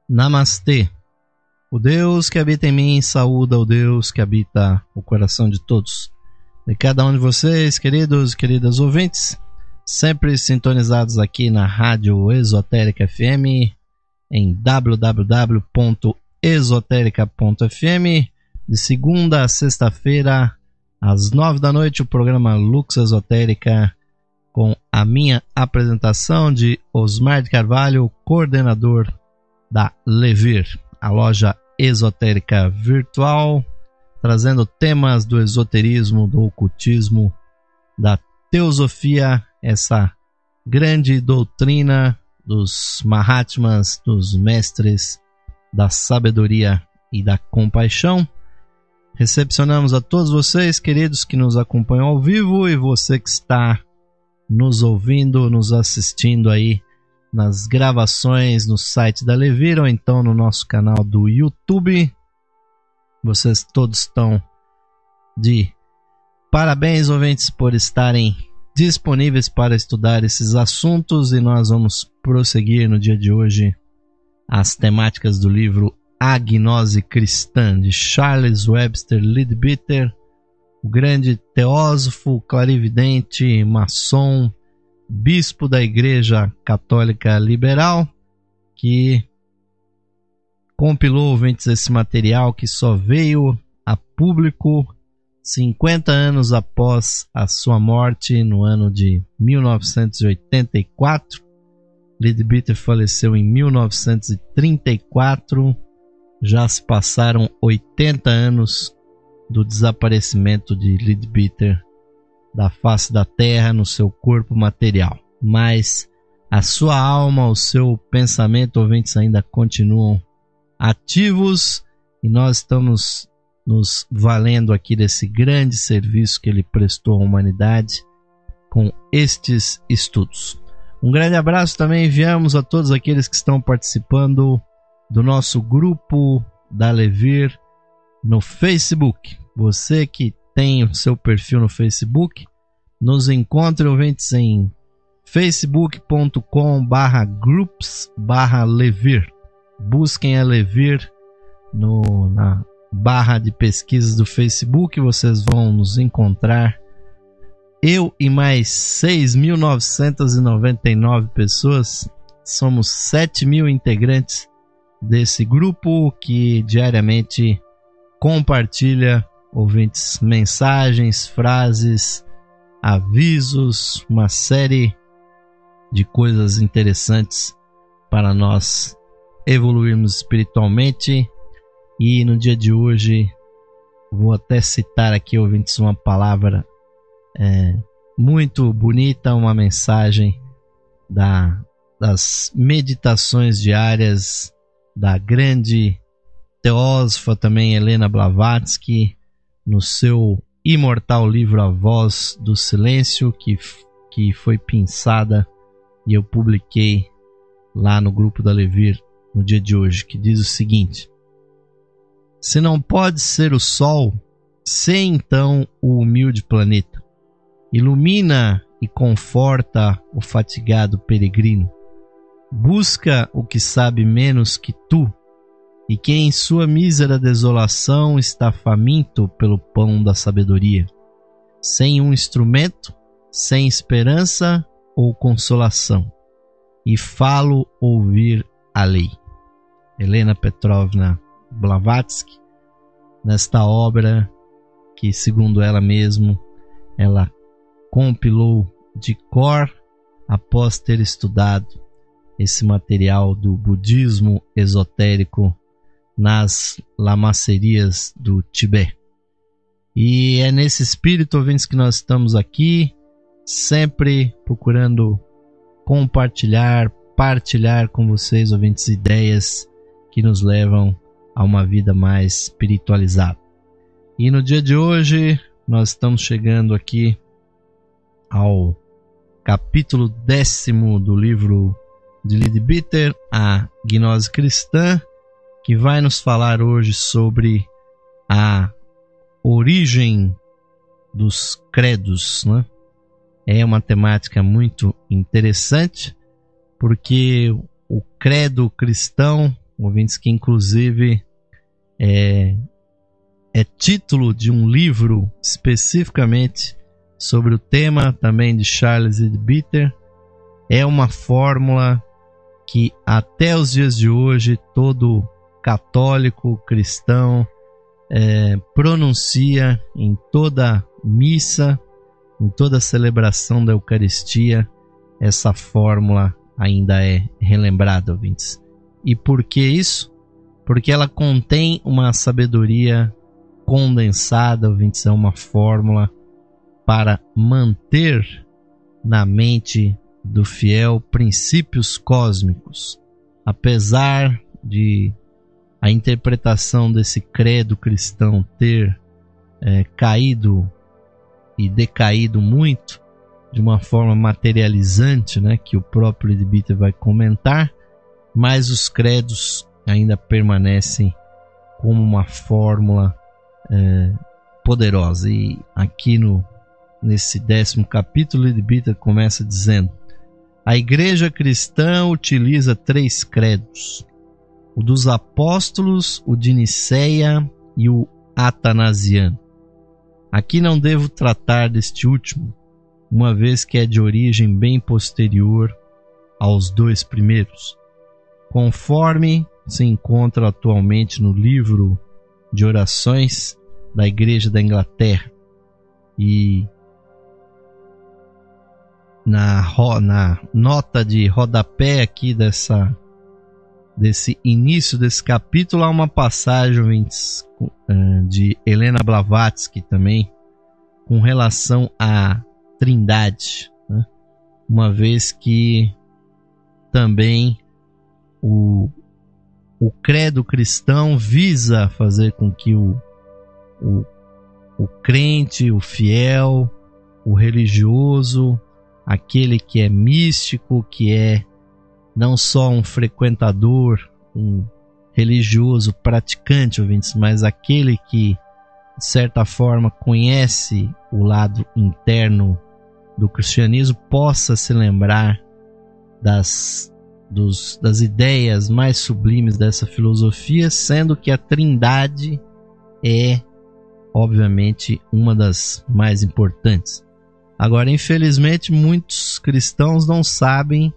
Namastê. O Deus que habita em mim saúda o Deus que habita o coração de todos. De cada um de vocês, queridos e queridas ouvintes, sempre sintonizados aqui na Rádio Esotérica FM, em www.esoterica.fm, de segunda a sexta-feira, às 9 da noite, o programa Lux Esotérica, com a minha apresentação de Osmar de Carvalho, coordenador da Levir, a loja esotérica virtual, trazendo temas do esoterismo, do ocultismo, da teosofia, essa grande doutrina dos Mahatmas, dos mestres da sabedoria e da compaixão. Recepcionamos a todos vocês, queridos, que nos acompanham ao vivo, e você que está nos ouvindo, nos assistindo aí nas gravações no site da Levir ou então no nosso canal do YouTube. Vocês todos estão de parabéns, ouvintes, por estarem disponíveis para estudar esses assuntos, e nós vamos prosseguir no dia de hoje as temáticas do livro A Gnose Cristã, de Charles Webster Leadbeater, o grande teósofo, clarividente, maçom, bispo da Igreja Católica Liberal, que compilou, ouvintes, esse material que só veio a público 50 anos após a sua morte, no ano de 1984. Leadbeater faleceu em 1934, já se passaram 80 anos do desaparecimento de Leadbeater da face da terra no seu corpo material. Mas a sua alma, o seu pensamento, ouvintes, ainda continuam ativos, e nós estamos nos valendo aqui desse grande serviço que ele prestou à humanidade com estes estudos. Um grande abraço também enviamos a todos aqueles que estão participando do nosso grupo da Levir no Facebook. Você que tem o seu perfil no Facebook, nos encontre, ouvintes, em facebook.com/groups/Levir. Busquem a Levir na barra de pesquisas do Facebook, vocês vão nos encontrar. Eu e mais 6.999 pessoas, somos 7.000 integrantes desse grupo que diariamente compartilha, ouvintes, mensagens, frases, avisos, uma série de coisas interessantes para nós evoluirmos espiritualmente. E no dia de hoje vou até citar aqui, ouvintes, uma palavra muito bonita, uma mensagem das meditações diárias da grande teósofa também Helena Blavatsky, no seu imortal livro A Voz do Silêncio, que foi pinçada e eu publiquei lá no grupo da Levir no dia de hoje, que diz o seguinte: se não pode ser o Sol, sê então o humilde planeta. Ilumina e conforta o fatigado peregrino. Busca o que sabe menos que tu, e que em sua mísera desolação está faminto pelo pão da sabedoria, sem um instrumento, sem esperança ou consolação, e falo ouvir a lei. Helena Petrovna Blavatsky, nesta obra que, segundo ela mesma, ela compilou de cor após ter estudado esse material do budismo esotérico nas lamacerias do Tibete. E é nesse espírito, ouvintes, que nós estamos aqui, sempre procurando compartilhar, partilhar com vocês, ouvintes, ideias que nos levam a uma vida mais espiritualizada. E no dia de hoje nós estamos chegando aqui ao capítulo 10º do livro de Leadbeater, A Gnose Cristã, que vai nos falar hoje sobre a origem dos credos, né? É uma temática muito interessante, porque o credo cristão ouvintes, que inclusive é título de um livro especificamente sobre o tema também de Charles Leadbeater. É uma fórmula que até os dias de hoje todo católico cristão pronuncia em toda missa, em toda celebração da Eucaristia. Essa fórmula ainda é relembrada, ouvintes. E por que isso? Porque ela contém uma sabedoria condensada, ouvintes. É uma fórmula para manter na mente do fiel princípios cósmicos. Apesar de a interpretação desse credo cristão ter caído e decaído muito, de uma forma materializante, né, que o próprio Leadbeater vai comentar, mas os credos ainda permanecem como uma fórmula poderosa. E aqui nesse 10º capítulo, Leadbeater começa dizendo: a igreja cristã utiliza 3 credos: o dos apóstolos, o de Niceia e o atanasiano. Aqui não devo tratar deste último, uma vez que é de origem bem posterior aos 2 primeiros, conforme se encontra atualmente no livro de orações da Igreja da Inglaterra. E na nota de rodapé aqui desse início desse capítulo há uma passagem de Helena Blavatsky também com relação à Trindade, né? Uma vez que também o credo cristão visa fazer com que o crente, o fiel, o religioso, aquele que é místico, que é não só um frequentador, um religioso praticante, ouvintes, mas aquele que, de certa forma, conhece o lado interno do cristianismo, possa se lembrar das ideias mais sublimes dessa filosofia, sendo que a Trindade é, obviamente, uma das mais importantes. Agora, infelizmente, muitos cristãos não sabem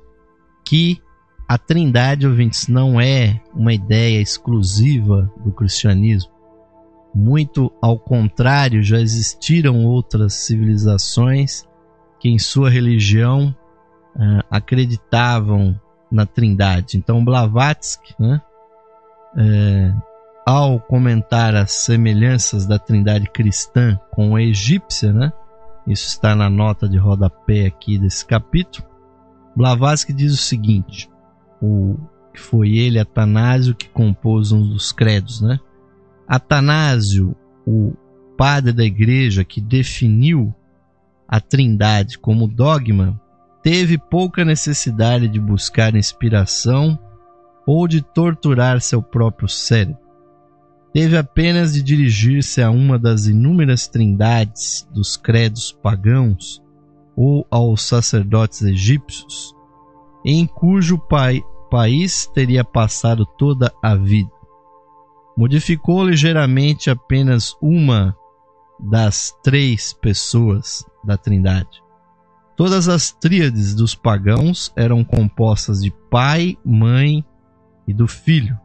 que a Trindade, ouvintes, não é uma ideia exclusiva do cristianismo. Muito ao contrário, já existiram outras civilizações que em sua religião acreditavam na Trindade. Então Blavatsky, né, ao comentar as semelhanças da Trindade cristã com a egípcia, né, isso está na nota de rodapé aqui desse capítulo, Blavatsky diz o seguinte: que foi ele, Atanásio, que compôs um dos credos, né? Atanásio, o padre da igreja que definiu a Trindade como dogma, teve pouca necessidade de buscar inspiração ou de torturar seu próprio cérebro. Teve apenas de dirigir-se a uma das inúmeras trindades dos credos pagãos ou aos sacerdotes egípcios, em cujo país teria passado toda a vida. Modificou ligeiramente apenas uma das 3 pessoas da Trindade. Todas as tríades dos pagãos eram compostas de Pai, Mãe e do Filho.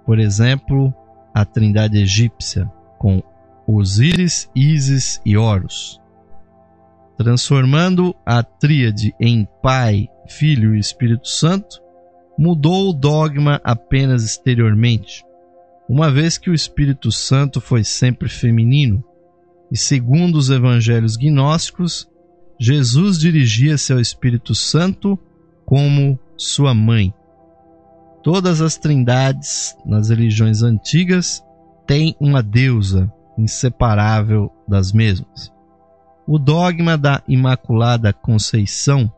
Por exemplo, a Trindade egípcia, com Osíris, Ísis e Horus. Transformando a tríade em Pai, Filho e Espírito Santo, mudou o dogma apenas exteriormente, uma vez que o Espírito Santo foi sempre feminino, e segundo os evangelhos gnósticos, Jesus dirigia-se ao Espírito Santo como sua mãe. Todas as trindades nas religiões antigas têm uma deusa inseparável das mesmas. O dogma da Imaculada Conceição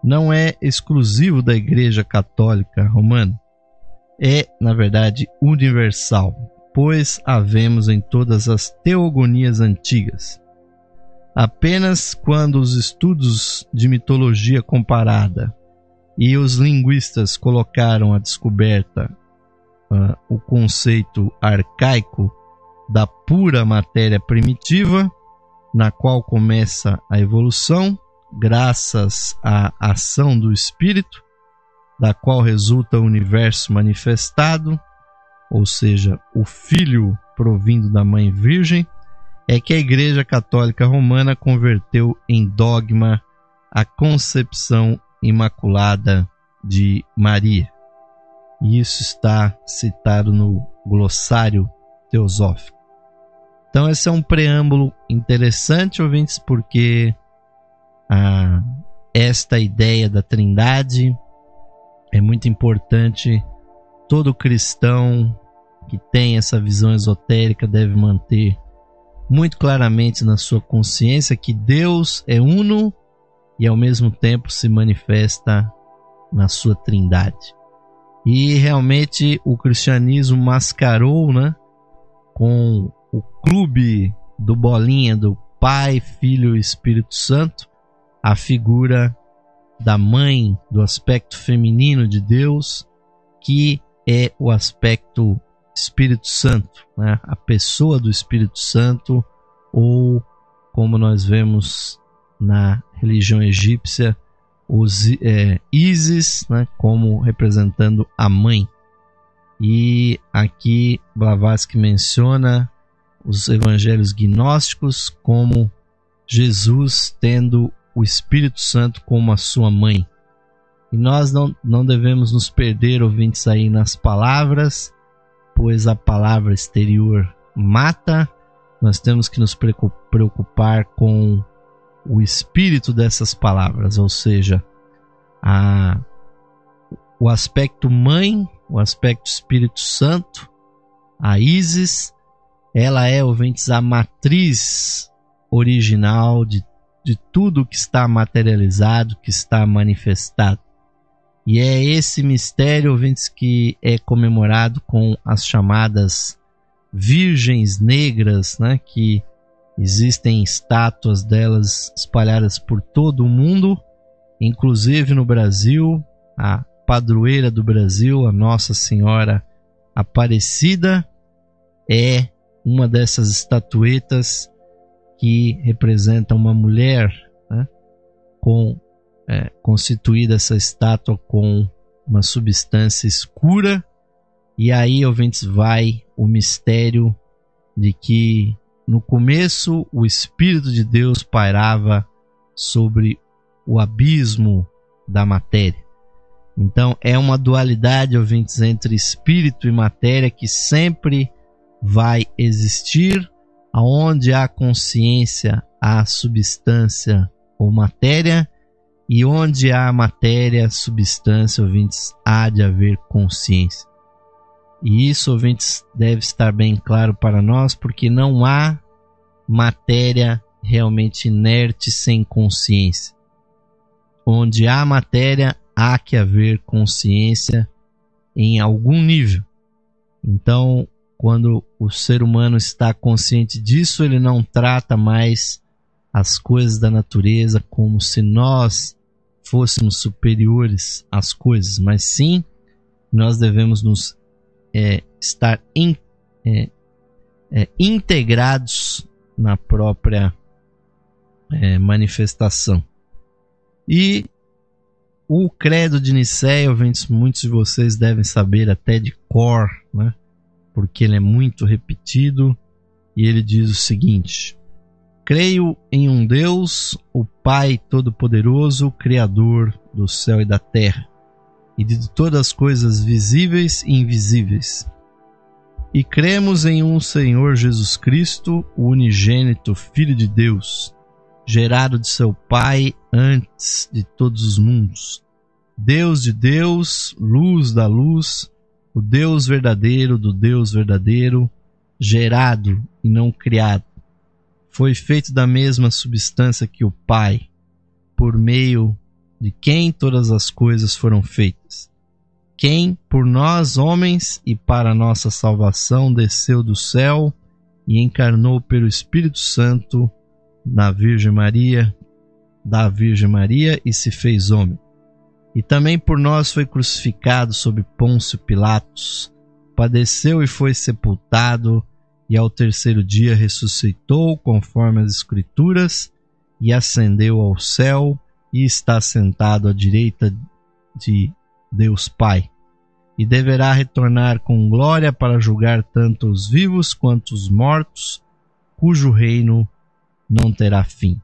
não é exclusivo da Igreja Católica Romana. É, na verdade, universal, pois a vemos em todas as teogonias antigas. Apenas quando os estudos de mitologia comparada e os linguistas colocaram à descoberta o conceito arcaico da pura matéria primitiva, na qual começa a evolução, graças à ação do Espírito, da qual resulta o universo manifestado, ou seja, o Filho provindo da Mãe Virgem, é que a Igreja Católica Romana converteu em dogma a concepção imaculada de Maria. E isso está citado no glossário teosófico. Então esse é um preâmbulo interessante, ouvintes, porque esta ideia da Trindade é muito importante. Todo cristão que tem essa visão esotérica deve manter muito claramente na sua consciência que Deus é uno e ao mesmo tempo se manifesta na sua Trindade. E realmente o cristianismo mascarou, né, com o clube do Bolinha do Pai, Filho e Espírito Santo, a figura da mãe, do aspecto feminino de Deus, que é o aspecto Espírito Santo, né? A pessoa do Espírito Santo, ou como nós vemos na religião egípcia, Ísis, né? Como representando a mãe. E aqui Blavatsky menciona os evangelhos gnósticos como Jesus tendo o Espírito Santo como a sua mãe. E nós não devemos nos perder, ouvintes, aí nas palavras, pois a palavra exterior mata. Nós temos que nos preocupar com o espírito dessas palavras, ou seja, o aspecto mãe, o aspecto Espírito Santo, a Ísis, ela é, ouvintes, a matriz original de tudo que está materializado, que está manifestado. E é esse mistério, ouvintes, que é comemorado com as chamadas Virgens Negras, né? Que existem estátuas delas espalhadas por todo o mundo, inclusive no Brasil. A padroeira do Brasil, a Nossa Senhora Aparecida, é uma dessas estatuetas que representa uma mulher, né, constituída essa estátua com uma substância escura. E aí, ouvintes, vai o mistério de que no começo o Espírito de Deus pairava sobre o abismo da matéria. Então é uma dualidade, ouvintes, entre espírito e matéria que sempre vai existir. Aonde há consciência, há substância ou matéria, e onde há matéria, substância, ouvintes, há de haver consciência. E isso, ouvintes, deve estar bem claro para nós, porque não há matéria realmente inerte sem consciência. Onde há matéria, há que haver consciência em algum nível. Então, quando o ser humano está consciente disso, ele não trata mais as coisas da natureza como se nós fôssemos superiores às coisas, mas sim, nós devemos nos estar integrados na própria manifestação. E o credo de Nicéia, muitos de vocês devem saber até de cor, né? Porque ele é muito repetido, e ele diz o seguinte: creio em um Deus, o Pai Todo-Poderoso, Criador do céu e da terra, e de todas as coisas visíveis e invisíveis. E cremos em um Senhor Jesus Cristo, o unigênito Filho de Deus, gerado de seu Pai antes de todos os mundos, Deus de Deus, luz da luz, o Deus verdadeiro do Deus verdadeiro, gerado e não criado. Foi feito da mesma substância que o Pai, por meio de quem todas as coisas foram feitas. Quem, por nós homens e para nossa salvação, desceu do céu e encarnou pelo Espírito Santo da Virgem Maria e se fez homem. E também por nós foi crucificado sob Pôncio Pilatos, padeceu e foi sepultado, e ao terceiro dia ressuscitou, conforme as Escrituras, e ascendeu ao céu, e está sentado à direita de Deus Pai. E deverá retornar com glória para julgar tanto os vivos quanto os mortos, cujo reino não terá fim.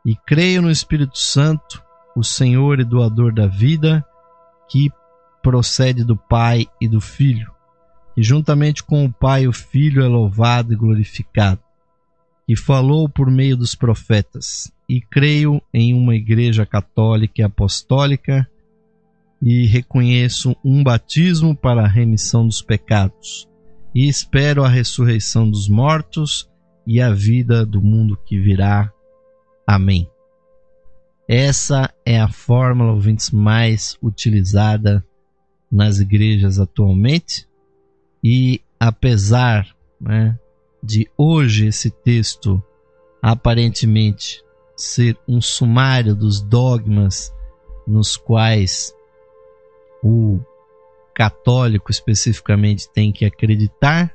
E creio no Espírito Santo, o Senhor e doador da vida, que procede do Pai e do Filho, que juntamente com o Pai o Filho é louvado e glorificado, que falou por meio dos profetas. E creio em uma igreja católica e apostólica, e reconheço um batismo para a remissão dos pecados, e espero a ressurreição dos mortos e a vida do mundo que virá. Amém. Essa é a fórmula, ouvintes, mais utilizada nas igrejas atualmente, e apesar, de hoje esse texto aparentemente ser um sumário dos dogmas nos quais o católico especificamente tem que acreditar,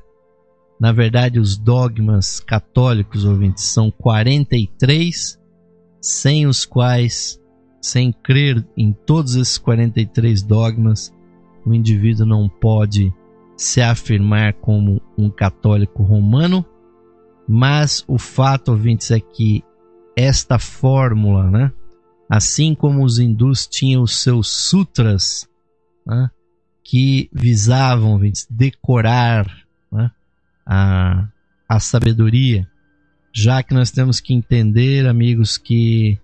na verdade os dogmas católicos, ouvintes, são 43, sem os quais, sem crer em todos esses 43 dogmas, o indivíduo não pode se afirmar como um católico romano. Mas o fato, ouvintes, é que esta fórmula, assim como os hindus tinham os seus sutras, que visavam, ouvintes, decorar a sabedoria, já que nós temos que entender, amigos, que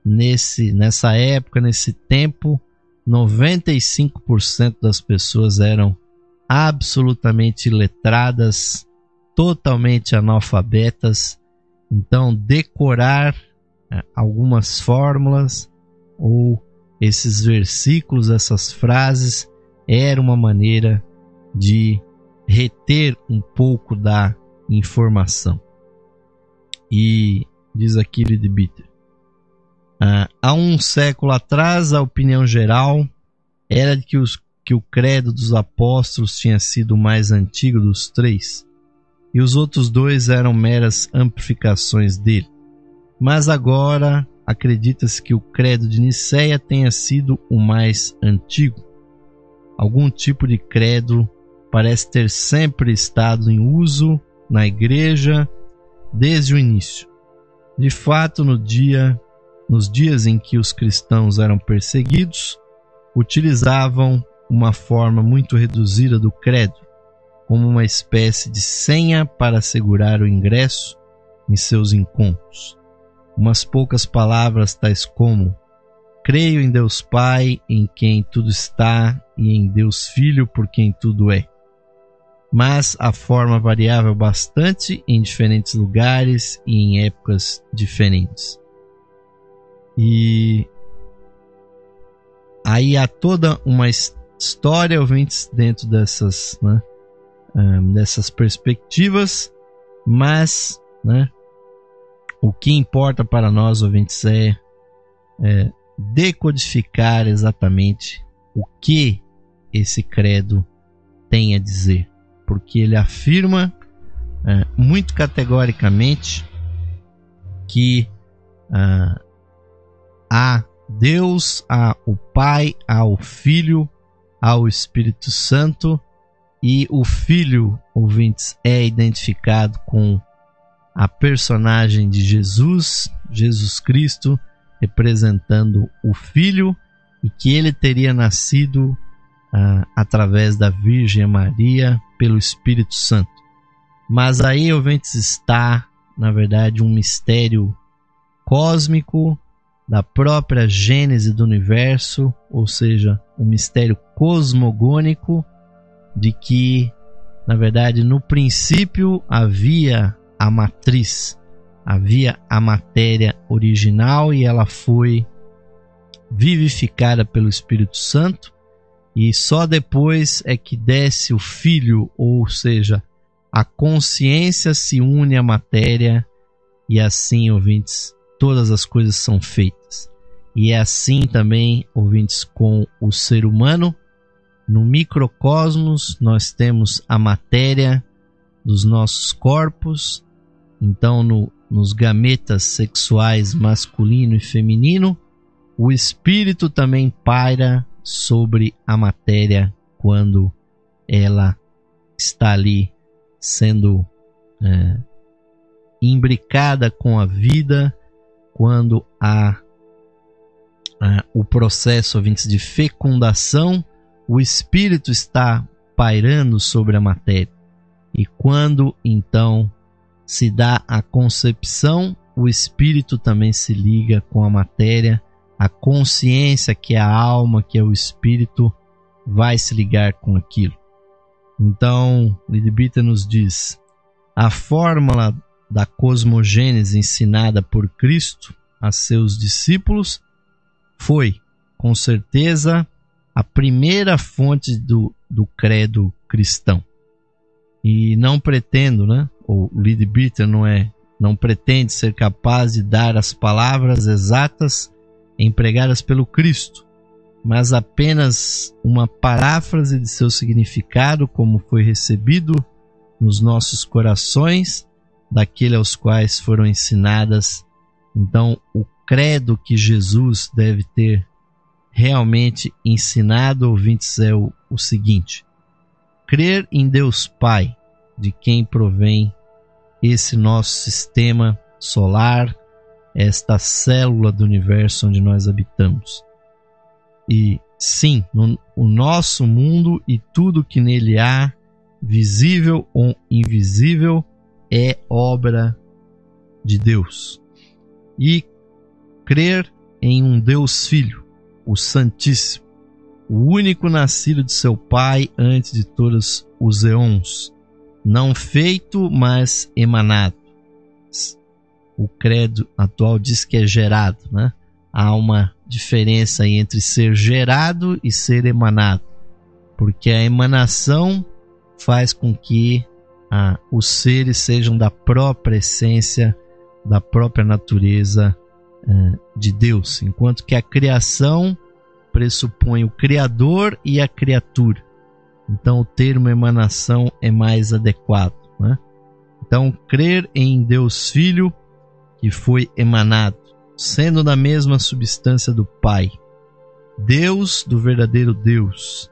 nessa época, nesse tempo, 95% das pessoas eram absolutamente iletradas, totalmente analfabetas. Então, decorar algumas fórmulas ou esses versículos, essas frases, era uma maneira de reter um pouco da informação. E diz aqui Leadbeater, há um século atrás, a opinião geral era de que o credo dos apóstolos tinha sido o mais antigo dos três, e os outros dois eram meras amplificações dele. Mas agora acredita-se que o credo de Nicéia tenha sido o mais antigo. Algum tipo de credo parece ter sempre estado em uso na igreja desde o início. De fato, nos dias em que os cristãos eram perseguidos, utilizavam uma forma muito reduzida do credo, como uma espécie de senha para assegurar o ingresso em seus encontros. Umas poucas palavras tais como: creio em Deus Pai, em quem tudo está, e em Deus Filho, por quem tudo é. Mas a forma variava bastante em diferentes lugares e em épocas diferentes. E aí há toda uma história, ouvintes, dentro dessas perspectivas, mas o que importa para nós, ouvintes, é decodificar exatamente o que esse credo tem a dizer, porque ele afirma muito categoricamente que há Deus, há o Pai, há o Filho, há o Espírito Santo, e o Filho, ouvintes, é identificado com a personagem de Jesus Cristo, representando o Filho, e que ele teria nascido através da Virgem Maria pelo Espírito Santo. Mas aí, ouvintes, está, na verdade, um mistério cósmico da própria gênese do universo, ou seja, um mistério cosmogônico de que, na verdade, no princípio havia a matriz, havia a matéria original, e ela foi vivificada pelo Espírito Santo, e só depois é que desce o Filho, ou seja, a consciência se une à matéria, e assim, ouvintes, todas as coisas são feitas. E é assim também, ouvintes, com o ser humano, No microcosmos, nós temos a matéria dos nossos corpos. Então, nos gametas sexuais masculino e feminino, o espírito também paira sobre a matéria quando ela está ali sendo imbricada com a vida, quando há o processo, ouvintes, de fecundação, o espírito está pairando sobre a matéria. E quando então se dá a concepção, o espírito também se liga com a matéria, a consciência, que é a alma, que é o espírito, vai se ligar com aquilo. Então, Leadbeater nos diz: a fórmula da cosmogênese ensinada por Cristo a seus discípulos foi, com certeza, a primeira fonte do credo cristão. E não pretendo, o Leadbeater não pretende ser capaz de dar as palavras exatas empregadas pelo Cristo, mas apenas uma paráfrase de seu significado, como foi recebido nos nossos corações, daquele aos quais foram ensinadas. Então, o credo que Jesus deve ter realmente ensinado, ouvintes, é o seguinte: crer em Deus Pai, de quem provém esse nosso sistema solar, esta célula do universo onde nós habitamos. E sim, o nosso mundo e tudo que nele há, visível ou invisível, é obra de Deus. E crer em um Deus Filho, o Santíssimo, o único nascido de seu Pai antes de todos os eons, não feito, mas emanado. O credo atual diz que é gerado, Há uma diferença aí entre ser gerado e ser emanado, porque a emanação faz com que os seres sejam da própria essência, da própria natureza de Deus, enquanto que a criação pressupõe o Criador e a criatura. Então o termo emanação é mais adequado. Então, crer em Deus Filho, que foi emanado, sendo da mesma substância do Pai, Deus do verdadeiro Deus,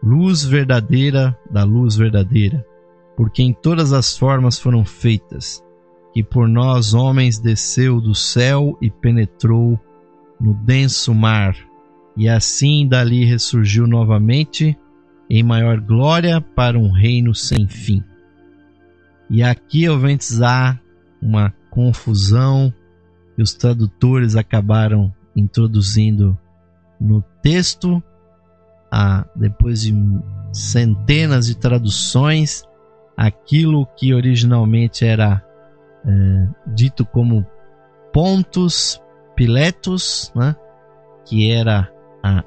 luz verdadeira da luz verdadeira, porque em todas as formas foram feitas, que por nós homens desceu do céu e penetrou no denso mar, e assim dali ressurgiu novamente em maior glória para um reino sem fim. E aqui, ouvintes, há uma confusão que os tradutores acabaram introduzindo no texto, depois de centenas de traduções, aquilo que originalmente era dito como Pontus Piletus, que era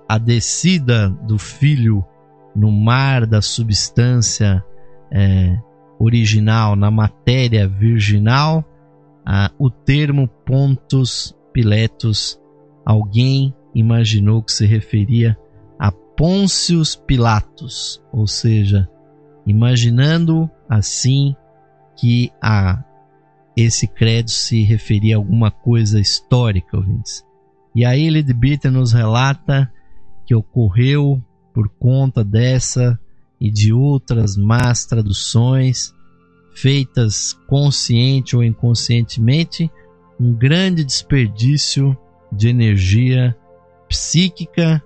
a descida do Filho no mar da substância original, na matéria virginal. O termo Pontus Piletus, alguém imaginou que se referia a Pôncius Pilatos, ou seja, imaginando assim que esse credo se referia a alguma coisa histórica, ouvintes. E aí Leadbeater nos relata que ocorreu, por conta dessa e de outras más traduções, feitas consciente ou inconscientemente, um grande desperdício de energia psíquica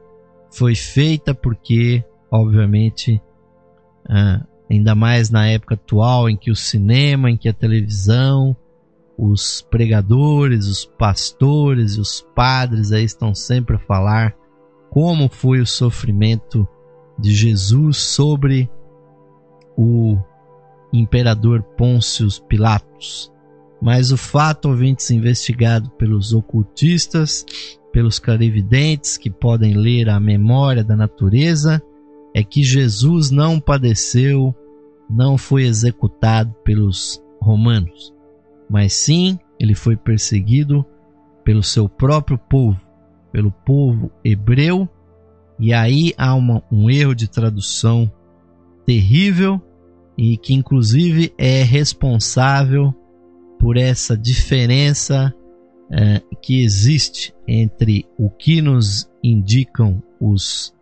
foi feita, porque, obviamente, ainda mais na época atual, em que o cinema, em que a televisão, os pregadores, os pastores e os padres aí estão sempre a falar como foi o sofrimento de Jesus sobre o imperador Pôncius Pilatos. Mas o fato, ouvintes, investigado pelos ocultistas, pelos clarividentes que podem ler a memória da natureza, é que Jesus não padeceu, não foi executado pelos romanos, mas sim, ele foi perseguido pelo seu próprio povo, pelo povo hebreu, E aí há um erro de tradução terrível e que inclusive é responsável por essa diferença que existe entre o que nos indicam os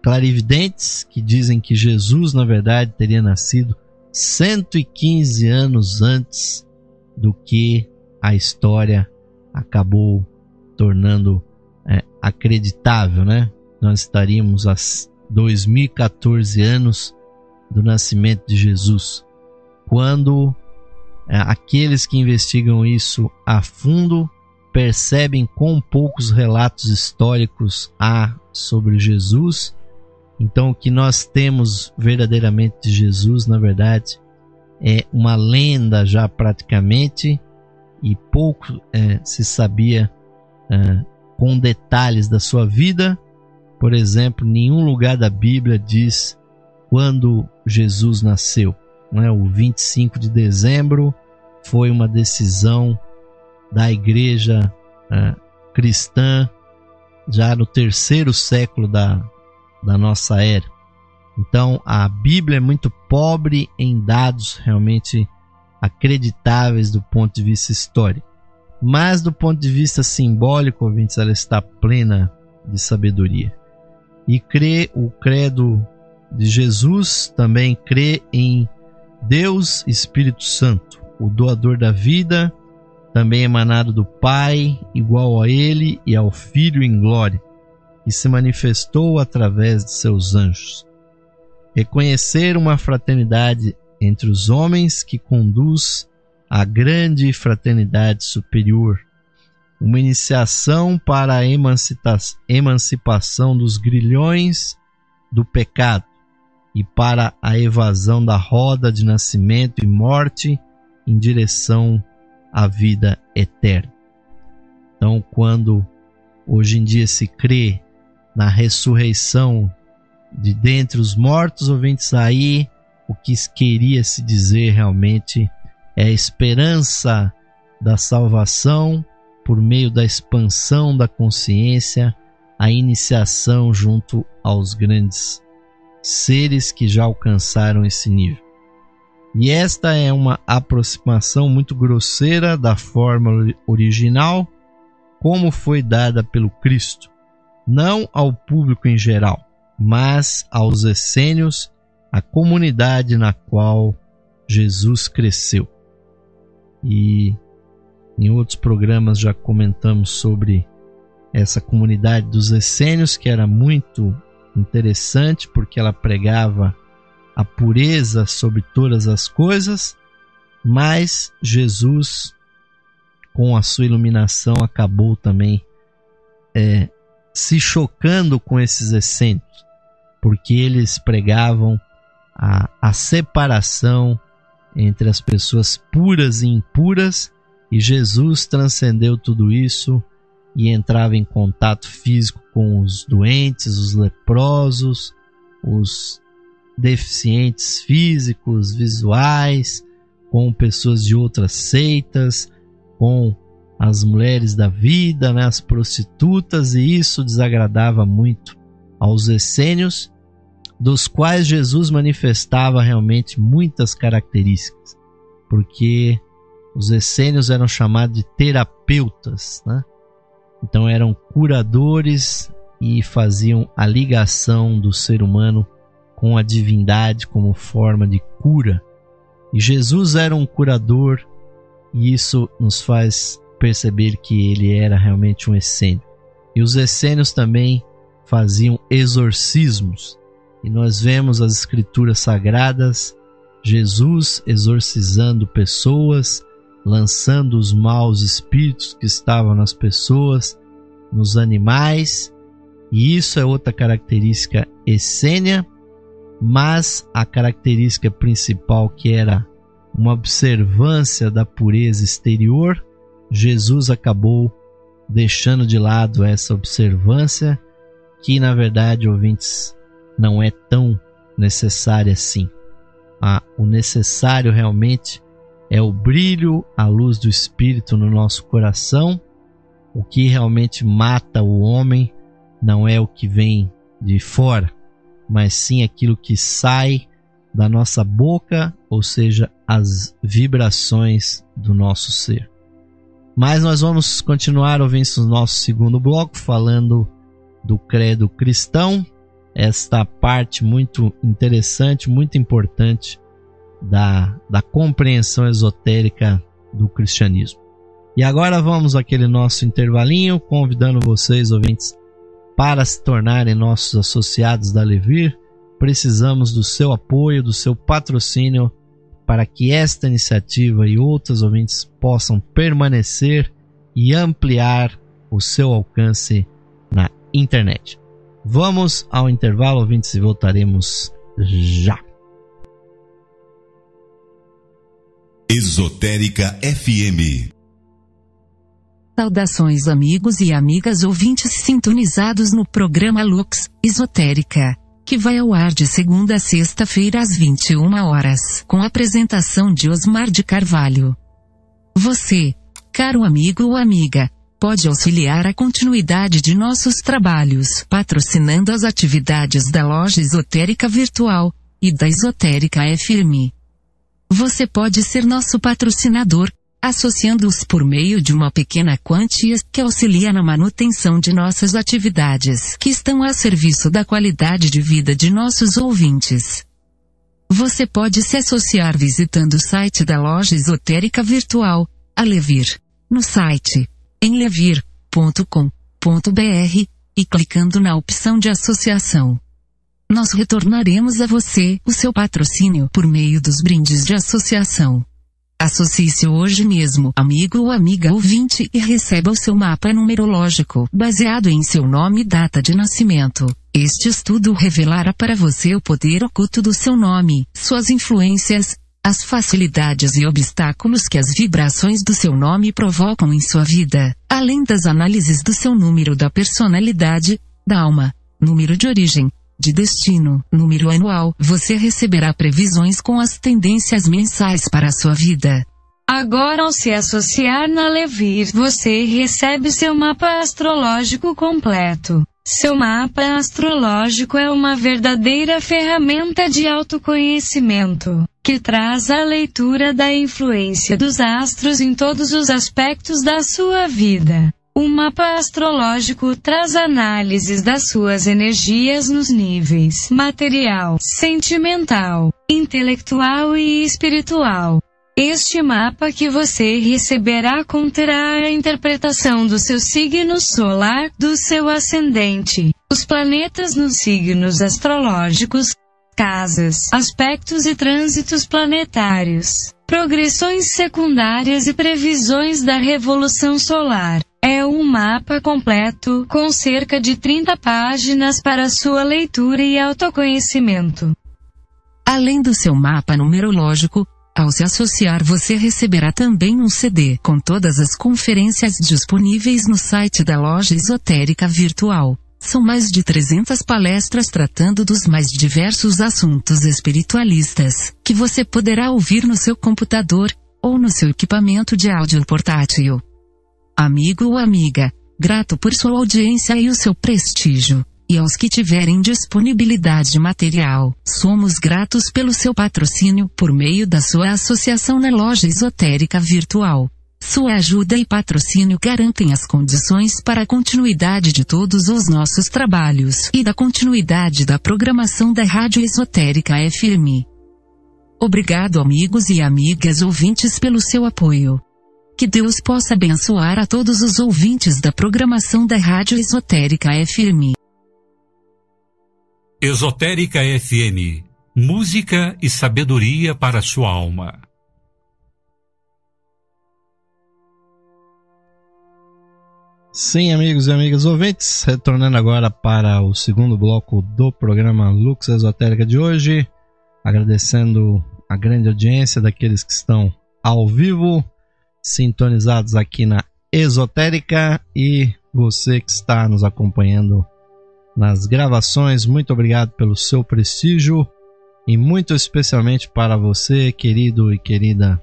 clarividentes, que dizem que Jesus na verdade teria nascido 115 anos antes do que a história acabou tornando acreditável, né? Nós estaríamos a 2014 anos do nascimento de Jesus, quando aqueles que investigam isso a fundo percebem quão poucos relatos históricos há sobre Jesus. Então, o que nós temos verdadeiramente de Jesus, na verdade, é uma lenda já praticamente, e pouco se sabia com detalhes da sua vida. Por exemplo, nenhum lugar da Bíblia diz quando Jesus nasceu. O 25 de dezembro foi uma decisão da igreja cristã já no 3º século da nossa era. Então a Bíblia é muito pobre em dados realmente acreditáveis do ponto de vista histórico, mas do ponto de vista simbólico, ouvintes, ela está plena de sabedoria. E o credo de Jesus também crê em Deus Espírito Santo, o doador da vida, também emanado do Pai, igual a Ele e ao Filho em glória, que se manifestou através de seus anjos. Reconhecer uma fraternidade entre os homens que conduz à grande fraternidade superior, uma iniciação para a emancipação dos grilhões do pecado e para a evasão da roda de nascimento e morte em direção à vida eterna. Então, quando hoje em dia se crê na ressurreição de dentre os mortos, ouvintes, aí o que queria se dizer realmente é a esperança da salvação por meio da expansão da consciência, a iniciação junto aos grandes seres que já alcançaram esse nível. E esta é uma aproximação muito grosseira da forma original, como foi dada pelo Cristo, não ao público em geral, mas aos essênios, a comunidade na qual Jesus cresceu. E em outros programas já comentamos sobre essa comunidade dos essênios, que era muito interessante porque ela pregava a pureza sobre todas as coisas, mas Jesus, com a sua iluminação, acabou também se chocando com esses essênios, porque eles pregavam a separação entre as pessoas puras e impuras, e Jesus transcendeu tudo isso e entrava em contato físico com os doentes, os leprosos, os deficientes físicos, visuais, com pessoas de outras seitas, com as mulheres da vida, né, as prostitutas, e isso desagradava muito aos essênios, dos quais Jesus manifestava realmente muitas características, porque os essênios eram chamados de terapeutas, né? Então eram curadores e faziam a ligação do ser humano com a divindade como forma de cura. E Jesus era um curador, e isso nos faz perceber que ele era realmente um essênio. E os essênios também faziam exorcismos. E nós vemos as escrituras sagradas, Jesus exorcizando pessoas, lançando os maus espíritos que estavam nas pessoas, nos animais. E isso é outra característica essênia, mas a característica principal, que era uma observância da pureza exterior, Jesus acabou deixando de lado essa observância, que na verdade, ouvintes, não é tão necessária assim. O necessário realmente é o brilho, a luz do Espírito no nosso coração. O que realmente mata o homem não é o que vem de fora, mas sim aquilo que sai da nossa boca, ou seja, as vibrações do nosso ser. Mas nós vamos continuar ouvindo o nosso segundo bloco, falando do credo cristão, esta parte muito interessante, muito importante da compreensão esotérica do cristianismo. E agora vamos àquele nosso intervalinho, convidando vocês, ouvintes, para se tornarem nossos associados da Levir. Precisamos do seu apoio, do seu patrocínio, para que esta iniciativa e outras ouvintes possam permanecer e ampliar o seu alcance na internet. Vamos ao intervalo, ouvintes, e voltaremos já. Esotérica FM. Saudações, amigos e amigas ouvintes sintonizados no programa Lux Esotérica, que vai ao ar de segunda a sexta-feira às 21 horas, com a apresentação de Osmar de Carvalho. Você, caro amigo ou amiga, pode auxiliar a continuidade de nossos trabalhos, patrocinando as atividades da Loja Esotérica Virtual e da Esotérica FM. Você pode ser nosso patrocinador, associando-os por meio de uma pequena quantia que auxilia na manutenção de nossas atividades, que estão a serviço da qualidade de vida de nossos ouvintes. Você pode se associar visitando o site da Loja Esotérica Virtual, a Levir, no site em levir.com.br, e clicando na opção de associação. Nós retornaremos a você o seu patrocínio por meio dos brindes de associação. Associe-se hoje mesmo, amigo ou amiga ouvinte, e receba o seu mapa numerológico, baseado em seu nome e data de nascimento. Este estudo revelará para você o poder oculto do seu nome, suas influências, as facilidades e obstáculos que as vibrações do seu nome provocam em sua vida, além das análises do seu número da personalidade, da alma, número de origem, de destino, número anual. Você receberá previsões com as tendências mensais para a sua vida. Agora, ao se associar na Levir, você recebe seu mapa astrológico completo. Seu mapa astrológico é uma verdadeira ferramenta de autoconhecimento, que traz a leitura da influência dos astros em todos os aspectos da sua vida. O mapa astrológico traz análises das suas energias nos níveis material, sentimental, intelectual e espiritual. Este mapa que você receberá conterá a interpretação do seu signo solar, do seu ascendente, os planetas nos signos astrológicos, casas, aspectos e trânsitos planetários, progressões secundárias e previsões da revolução solar. É um mapa completo, com cerca de 30 páginas para sua leitura e autoconhecimento. Além do seu mapa numerológico, ao se associar você receberá também um CD com todas as conferências disponíveis no site da Loja Esotérica Virtual. São mais de 300 palestras tratando dos mais diversos assuntos espiritualistas, que você poderá ouvir no seu computador, ou no seu equipamento de áudio portátil. Amigo ou amiga, grato por sua audiência e o seu prestígio. E aos que tiverem disponibilidade material, somos gratos pelo seu patrocínio por meio da sua associação na Loja Esotérica Virtual. Sua ajuda e patrocínio garantem as condições para a continuidade de todos os nossos trabalhos e da continuidade da programação da Rádio Esotérica FM. Obrigado, amigos e amigas ouvintes, pelo seu apoio. Que Deus possa abençoar a todos os ouvintes da programação da Rádio Esotérica FM. Esotérica FM. Música e sabedoria para a sua alma. Sim, amigos e amigas ouvintes, retornando agora para o segundo bloco do programa Lux Esotérica de hoje, agradecendo a grande audiência daqueles que estão ao vivo, sintonizados aqui na Esotérica, e você que está nos acompanhando nas gravações. Muito obrigado pelo seu prestígio, e muito especialmente para você, querido e querida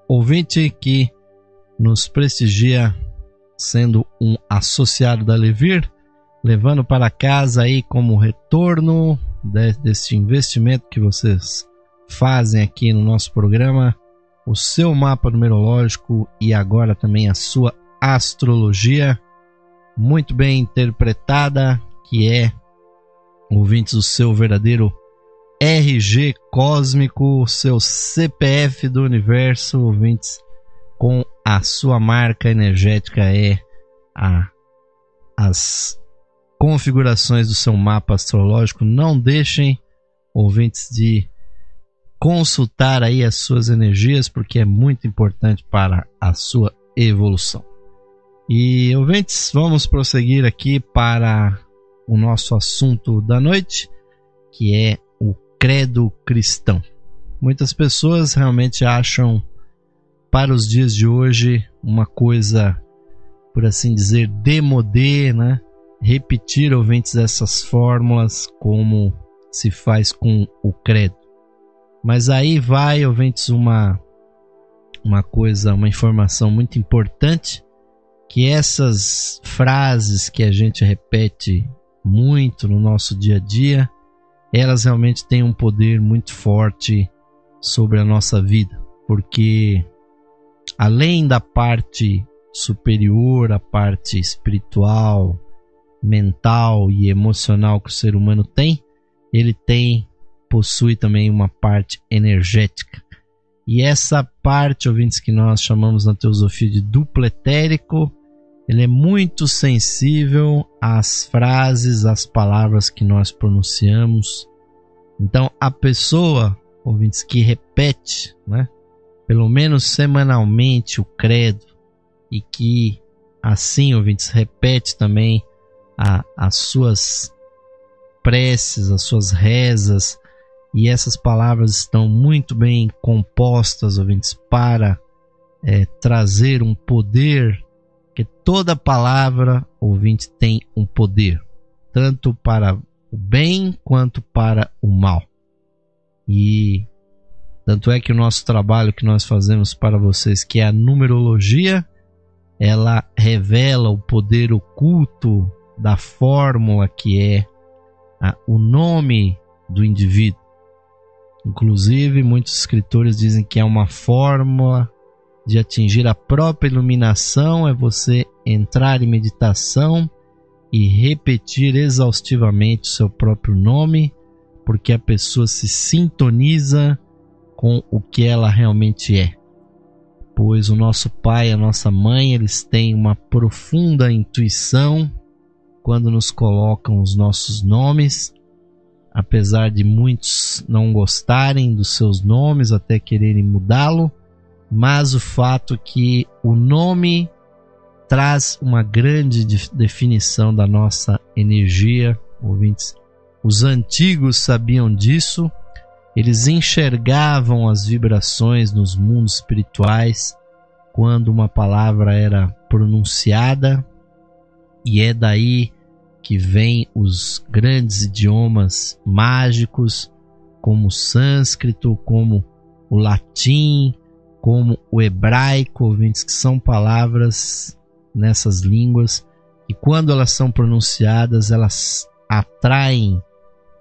ouvinte, que nos prestigia sendo um associado da Levir. levando para casa aí como retorno desse investimento que vocês fazem aqui no nosso programa, o seu mapa numerológico e agora também a sua astrologia muito bem interpretada, que é, ouvintes, o seu verdadeiro RG cósmico, seu CPF do universo, ouvintes, com a sua marca energética as configurações do seu mapa astrológico. Não deixem, ouvintes, de consultar aí as suas energias, porque é muito importante para a sua evolução. E, ouvintes, vamos prosseguir aqui para o nosso assunto da noite, que é o credo cristão. Muitas pessoas realmente acham, para os dias de hoje, uma coisa, por assim dizer, démodé, né? Repetir, ouvintes, essas fórmulas como se faz com o credo. Mas aí vai, ouvintes, uma informação muito importante, que essas frases que a gente repete muito no nosso dia a dia, elas realmente têm um poder muito forte sobre a nossa vida, porque além da parte superior, a parte espiritual, mental e emocional que o ser humano tem, ele possui também uma parte energética. E essa parte, ouvintes, que nós chamamos na teosofia de duplo etérico, ele é muito sensível às frases, às palavras que nós pronunciamos. Então, a pessoa, ouvintes, que repete, né, pelo menos semanalmente o credo, e que assim, ouvintes, repete também as suas preces, as suas rezas, e essas palavras estão muito bem compostas, ouvintes, para trazer um poder, que toda palavra, ouvinte, tem um poder, tanto para o bem quanto para o mal. E tanto é que o nosso trabalho que nós fazemos para vocês, que é a numerologia, ela revela o poder oculto da fórmula que é o nome do indivíduo. Inclusive, muitos escritores dizem que é uma fórmula de atingir a própria iluminação, é você entrar em meditação e repetir exaustivamente o seu próprio nome, porque a pessoa se sintoniza com o que ela realmente é. Pois o nosso pai e a nossa mãe, eles têm uma profunda intuição quando nos colocam os nossos nomes, apesar de muitos não gostarem dos seus nomes, até quererem mudá-lo, mas o fato que o nome traz uma grande definição da nossa energia, ouvintes. Os antigos sabiam disso, eles enxergavam as vibrações nos mundos espirituais quando uma palavra era pronunciada, e é daí que vem os grandes idiomas mágicos, como o sânscrito, como o latim, como o hebraico, ouvintes, que são palavras nessas línguas, e quando elas são pronunciadas, elas atraem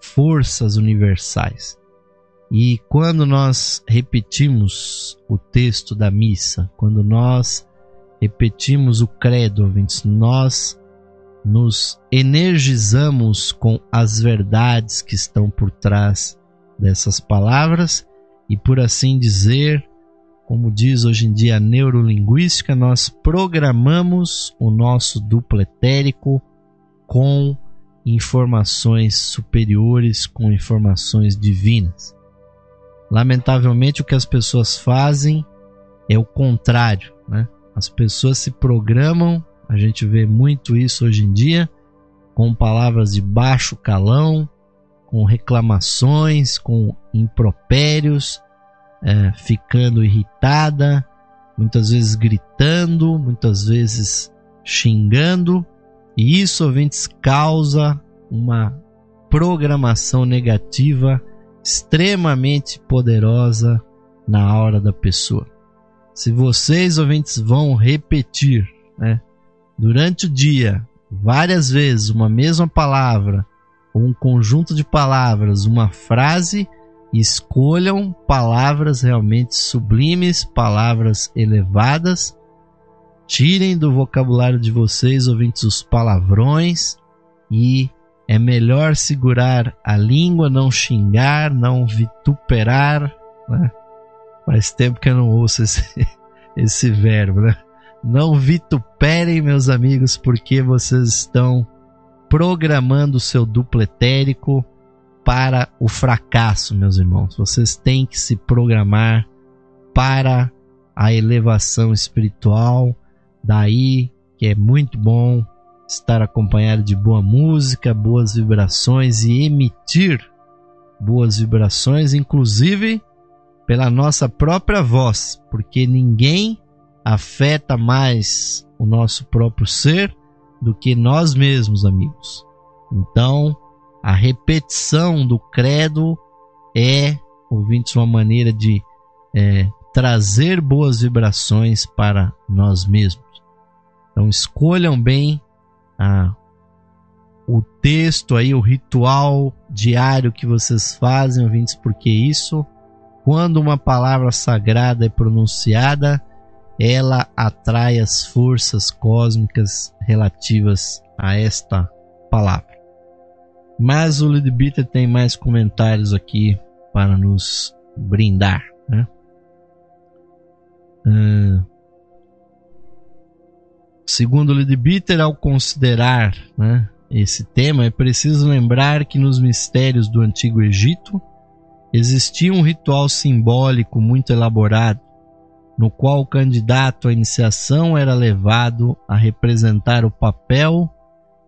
forças universais. E quando nós repetimos o texto da missa, quando nós repetimos o credo, ouvintes, nós nos energizamos com as verdades que estão por trás dessas palavras, e, por assim dizer, como diz hoje em dia a neurolinguística, nós programamos o nosso duplo etérico com informações superiores, com informações divinas. Lamentavelmente, o que as pessoas fazem é o contrário, né? As pessoas se programam, a gente vê muito isso hoje em dia, com palavras de baixo calão, com reclamações, com impropérios, ficando irritada, muitas vezes gritando, muitas vezes xingando, e isso, ouvintes, causa uma programação negativa extremamente poderosa na aura da pessoa. Se vocês, ouvintes, vão repetir, né, durante o dia várias vezes uma mesma palavra, ou um conjunto de palavras, uma frase, escolham palavras realmente sublimes, palavras elevadas. Tirem do vocabulário de vocês, ouvintes, os palavrões, e é melhor segurar a língua, não xingar, não vituperar, né? Faz tempo que eu não ouço esse verbo, né? Não vituperem, meus amigos, porque vocês estão programando o seu duplo etérico para o fracasso, meus irmãos. Vocês têm que se programar para a elevação espiritual. Daí que é muito bom estar acompanhado de boa música, boas vibrações e emitir boas vibrações, inclusive pela nossa própria voz, porque ninguém afeta mais o nosso próprio ser do que nós mesmos, amigos. Então, a repetição do credo é, ouvintes, uma maneira de trazer boas vibrações para nós mesmos. Então, escolham bem o texto aí, o ritual diário que vocês fazem, ouvintes, porque isso, quando uma palavra sagrada é pronunciada, ela atrai as forças cósmicas relativas a esta palavra. Mas o Leadbeater tem mais comentários aqui para nos brindar, né? Segundo o Leadbeater, ao considerar, né, esse tema, é preciso lembrar que nos mistérios do Antigo Egito existia um ritual simbólico muito elaborado, no qual o candidato à iniciação era levado a representar o papel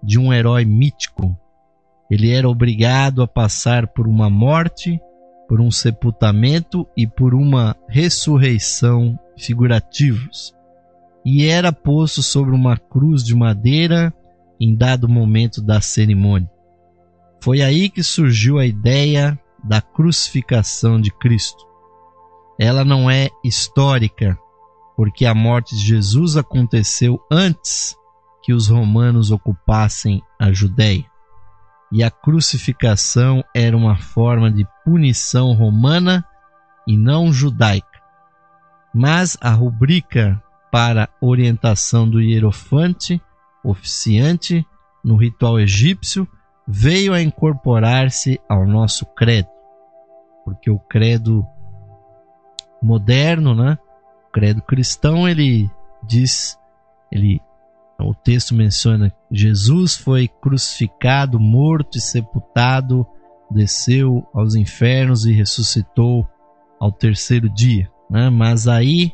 de um herói mítico. Ele era obrigado a passar por uma morte, por um sepultamento e por uma ressurreição figurativos, e era posto sobre uma cruz de madeira em dado momento da cerimônia. Foi aí que surgiu a ideia da crucificação de Cristo. Ela não é histórica, porque a morte de Jesus aconteceu antes que os romanos ocupassem a Judéia, e a crucificação era uma forma de punição romana e não judaica. Mas a rubrica para orientação do hierofante, oficiante, no ritual egípcio, veio a incorporar-se ao nosso credo, porque o credo moderno, né? O credo cristão, o texto menciona: Jesus foi crucificado, morto e sepultado, desceu aos infernos e ressuscitou ao terceiro dia, né? Mas aí,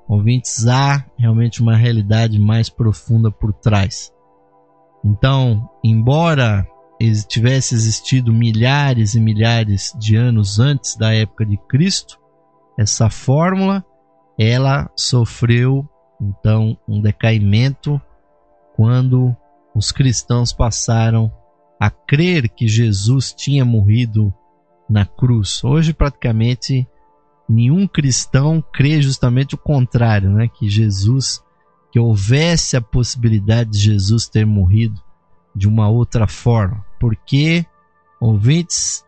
ouvintes, há realmente uma realidade mais profunda por trás. Então, embora tivesse existido milhares e milhares de anos antes da época de Cristo, essa fórmula, ela sofreu então um decaimento quando os cristãos passaram a crer que Jesus tinha morrido na cruz. Hoje, praticamente, nenhum cristão crê justamente o contrário, né? Que houvesse a possibilidade de Jesus ter morrido de uma outra forma. Porque, ouvintes,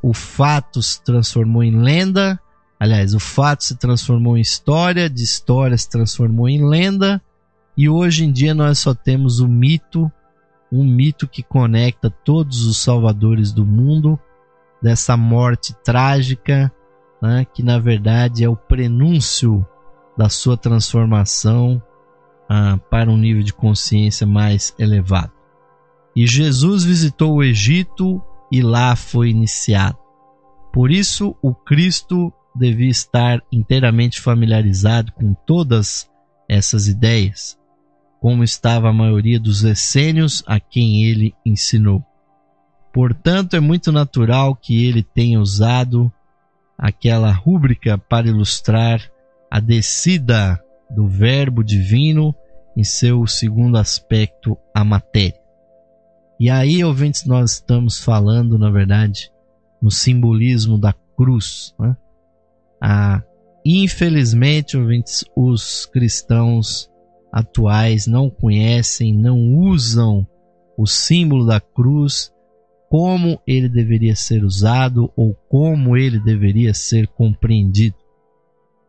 o fato se transformou em lenda. Aliás, o fato se transformou em história, de história se transformou em lenda, e hoje em dia nós só temos um mito que conecta todos os salvadores do mundo, dessa morte trágica, né, que na verdade é o prenúncio da sua transformação para um nível de consciência mais elevado. E Jesus visitou o Egito e lá foi iniciado. Por isso, o Cristo devia estar inteiramente familiarizado com todas essas ideias, como estava a maioria dos essênios a quem ele ensinou. Portanto, é muito natural que ele tenha usado aquela rúbrica para ilustrar a descida do Verbo divino em seu segundo aspecto, a matéria. E aí, ouvintes, nós estamos falando, na verdade, no simbolismo da cruz, né? Infelizmente, ouvintes, os cristãos atuais não conhecem, não usam o símbolo da cruz como ele deveria ser usado ou como ele deveria ser compreendido.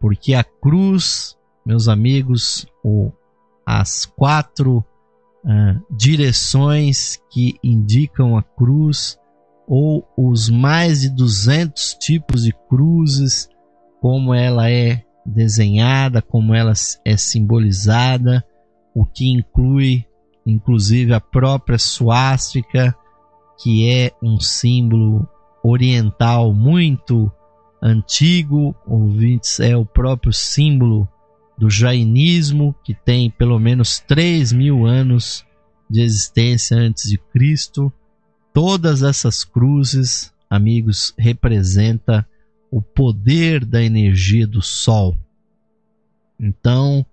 Porque a cruz, meus amigos, as 4 direções que indicam a cruz, ou os mais de 200 tipos de cruzes, como ela é desenhada, como ela é simbolizada, o que inclui inclusive a própria suástica, que é um símbolo oriental muito antigo, ouvintes, é o próprio símbolo do jainismo, que tem pelo menos 3.000 anos de existência antes de Cristo. Todas essas cruzes, amigos, representam o poder da energia do Sol. Então,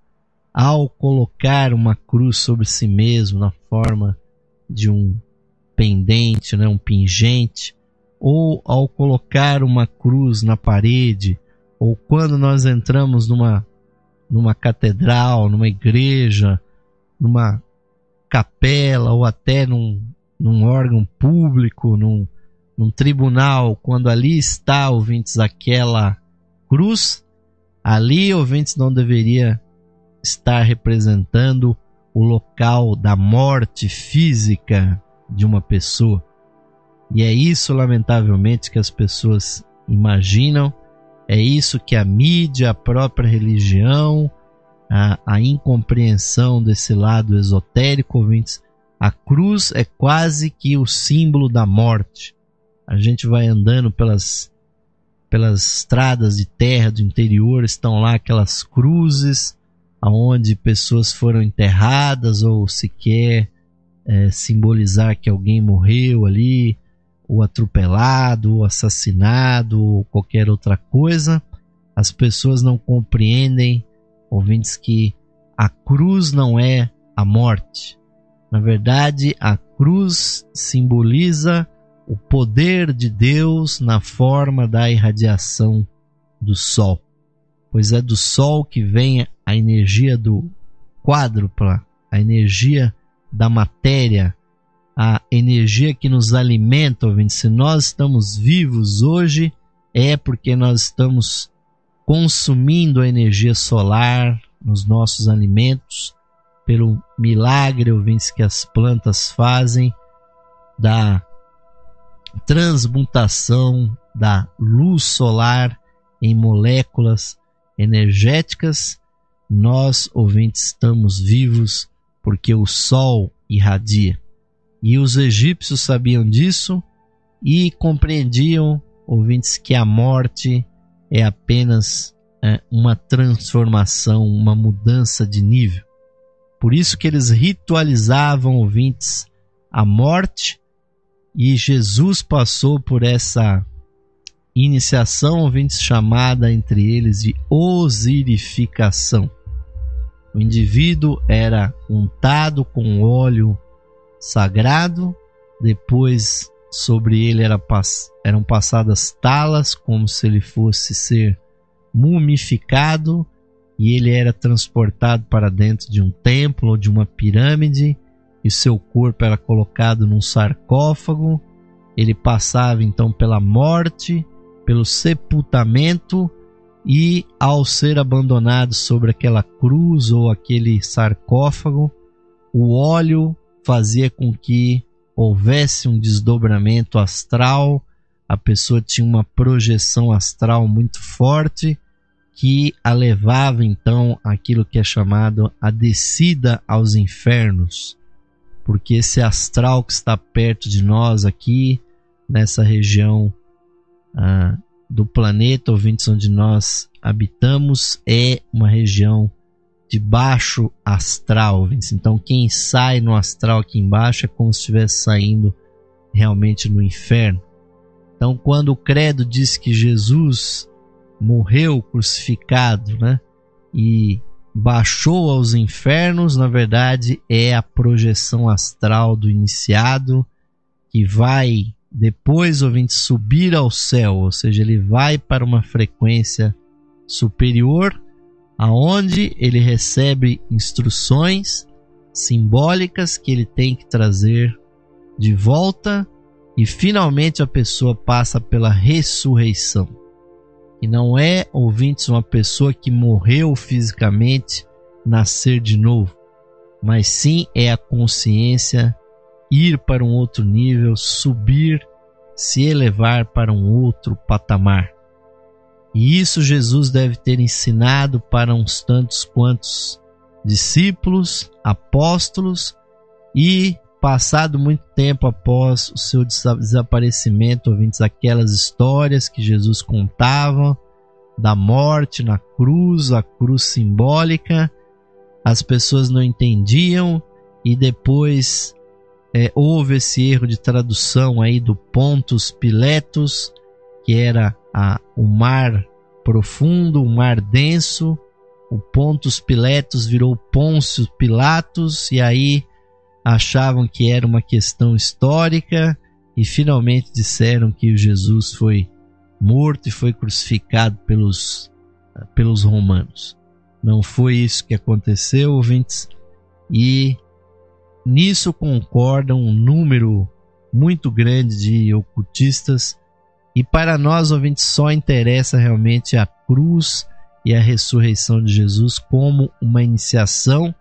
ao colocar uma cruz sobre si mesmo na forma de um pendente, um pingente, ou ao colocar uma cruz na parede, ou quando nós entramos numa catedral, numa igreja, numa capela, ou até num órgão público, num tribunal, quando ali está, ouvintes, aquela cruz, ali, ouvintes, não deveria estar representando o local da morte física de uma pessoa. E é isso, lamentavelmente, que as pessoas imaginam, é isso que a mídia, a própria religião, a incompreensão desse lado esotérico, ouvintes, a cruz é quase que o símbolo da morte. A gente vai andando pelas estradas de terra do interior, estão lá aquelas cruzes aonde pessoas foram enterradas, ou se quer simbolizar que alguém morreu ali, ou atropelado, ou assassinado, ou qualquer outra coisa. As pessoas não compreendem, ouvintes, que a cruz não é a morte. Na verdade, a cruz simboliza o poder de Deus na forma da irradiação do Sol, pois é do Sol que vem a energia do quádrupla, a energia da matéria, a energia que nos alimenta, ouvintes. Se nós estamos vivos hoje, é porque nós estamos consumindo a energia solar nos nossos alimentos, pelo milagre, ouvintes, que as plantas fazem da transmutação da luz solar em moléculas energéticas. Nós, ouvintes, estamos vivos porque o Sol irradia. E os egípcios sabiam disso e compreendiam, ouvintes, que a morte é apenas uma transformação, uma mudança de nível. Por isso que eles ritualizavam, ouvintes, a morte, e Jesus passou por essa iniciação, ouvintes, chamada entre eles de osirificação. O indivíduo era untado com óleo sagrado, depois sobre ele eram passadas talas, como se ele fosse ser mumificado, e ele era transportado para dentro de um templo ou de uma pirâmide, e seu corpo era colocado num sarcófago. Ele passava então pela morte, pelo sepultamento, e ao ser abandonado sobre aquela cruz ou aquele sarcófago, o óleo fazia com que houvesse um desdobramento astral. A pessoa tinha uma projeção astral muito forte, que a levava então àquilo que é chamado a descida aos infernos, porque esse astral que está perto de nós aqui, nessa região do planeta, ouvintes, onde nós habitamos, é uma região de baixo astral, ouvintes. Então quem sai no astral aqui embaixo é como se estivesse saindo realmente no inferno. Então, quando o credo diz que Jesus morreu crucificado, e baixou aos infernos, na verdade é a projeção astral do iniciado, que vai depois, ouvinte, subir ao céu, ou seja, ele vai para uma frequência superior, aonde ele recebe instruções simbólicas que ele tem que trazer de volta, e finalmente a pessoa passa pela ressurreição. E não é, ouvintes, uma pessoa que morreu fisicamente nascer de novo, mas sim é a consciência ir para um outro nível, subir, se elevar para um outro patamar. E isso Jesus deve ter ensinado para uns tantos quantos discípulos, apóstolos, e passado muito tempo após o seu desaparecimento, ouvintes, aquelas histórias que Jesus contava da morte na cruz, a cruz simbólica, as pessoas não entendiam, e depois houve esse erro de tradução aí do Pontos Pilatos, que era o mar profundo, o mar denso. O Pontos Pilatos virou Pôncio Pilatos, e aí achavam que era uma questão histórica, e finalmente disseram que Jesus foi morto e foi crucificado pelos romanos. Não foi isso que aconteceu, ouvintes, e nisso concordam um número muito grande de ocultistas, e para nós, ouvintes, só interessa realmente a cruz e a ressurreição de Jesus como uma iniciação,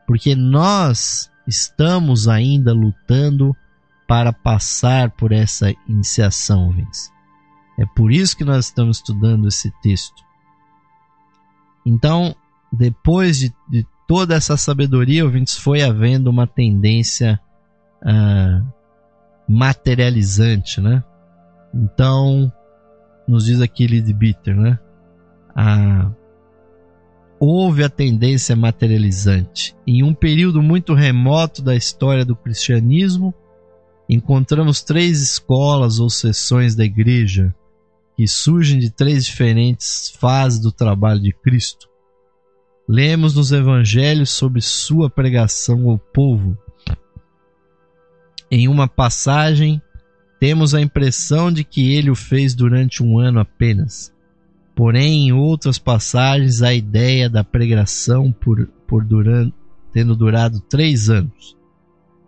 porque nós estamos ainda lutando para passar por essa iniciação, ouvintes. É por isso que nós estamos estudando esse texto. Então, depois de toda essa sabedoria, ouvintes, foi havendo uma tendência materializante, né? Então, nos diz aqui Leadbeater, né? Houve a tendência materializante. Em um período muito remoto da história do cristianismo, encontramos 3 escolas ou seções da igreja que surgem de 3 diferentes fases do trabalho de Cristo. Lemos nos evangelhos sobre sua pregação ao povo. Em uma passagem, temos a impressão de que ele o fez durante 1 ano apenas. Porém, em outras passagens, a ideia da pregação tendo durado 3 anos.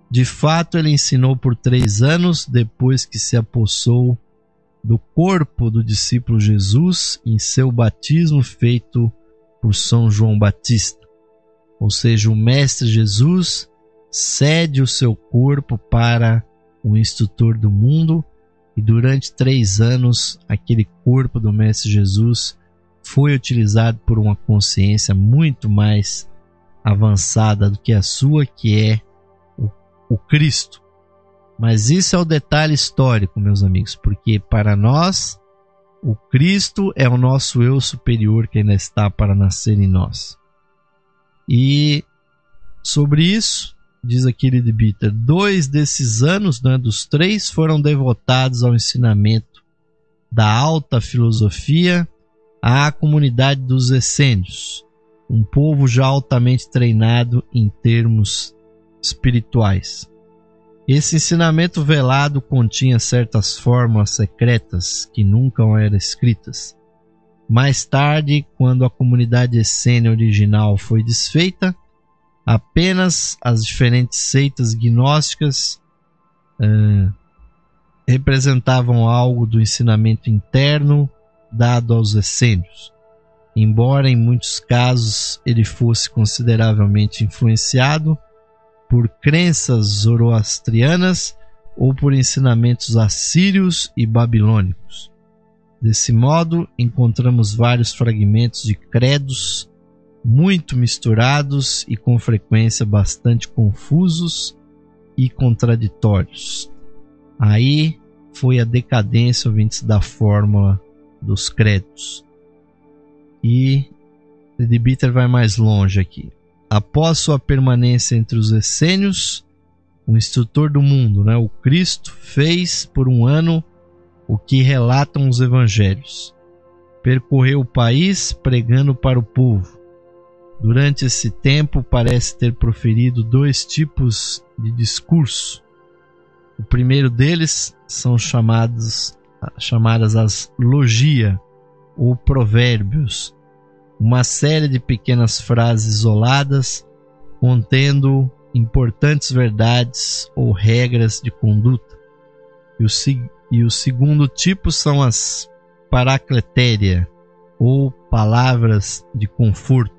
De fato, ele ensinou por 3 anos, depois que se apossou do corpo do discípulo Jesus em seu batismo feito por São João Batista. Ou seja, o Mestre Jesus cede o seu corpo para o instrutor do mundo, e durante 3 anos aquele corpo do Mestre Jesus foi utilizado por uma consciência muito mais avançada do que a sua, que é o Cristo. Mas isso é o detalhe histórico, meus amigos, porque para nós o Cristo é o nosso eu superior que ainda está para nascer em nós. E sobre isso, diz aqui Leadbeater, 2 desses anos, dos 3, foram devotados ao ensinamento da alta filosofia à comunidade dos essênios, um povo já altamente treinado em termos espirituais. Esse ensinamento velado continha certas fórmulas secretas que nunca eram escritas. Mais tarde, quando a comunidade essênia original foi desfeita, apenas as diferentes seitas gnósticas representavam algo do ensinamento interno dado aos essênios, embora em muitos casos ele fosse consideravelmente influenciado por crenças zoroastrianas ou por ensinamentos assírios e babilônicos. Desse modo, encontramos vários fragmentos de credos muito misturados e com frequência bastante confusos e contraditórios. Aí foi a decadência, ouvintes, da fórmula dos credos. E Leadbeater vai mais longe aqui. Após sua permanência entre os essênios, o instrutor do mundo, o Cristo, fez por 1 ano o que relatam os evangelhos. Percorreu o país pregando para o povo. Durante esse tempo parece ter proferido 2 tipos de discurso. O primeiro deles são chamadas as logia ou provérbios. uma série de pequenas frases isoladas contendo importantes verdades ou regras de conduta. E o segundo tipo são as paracletéria, ou palavras de conforto.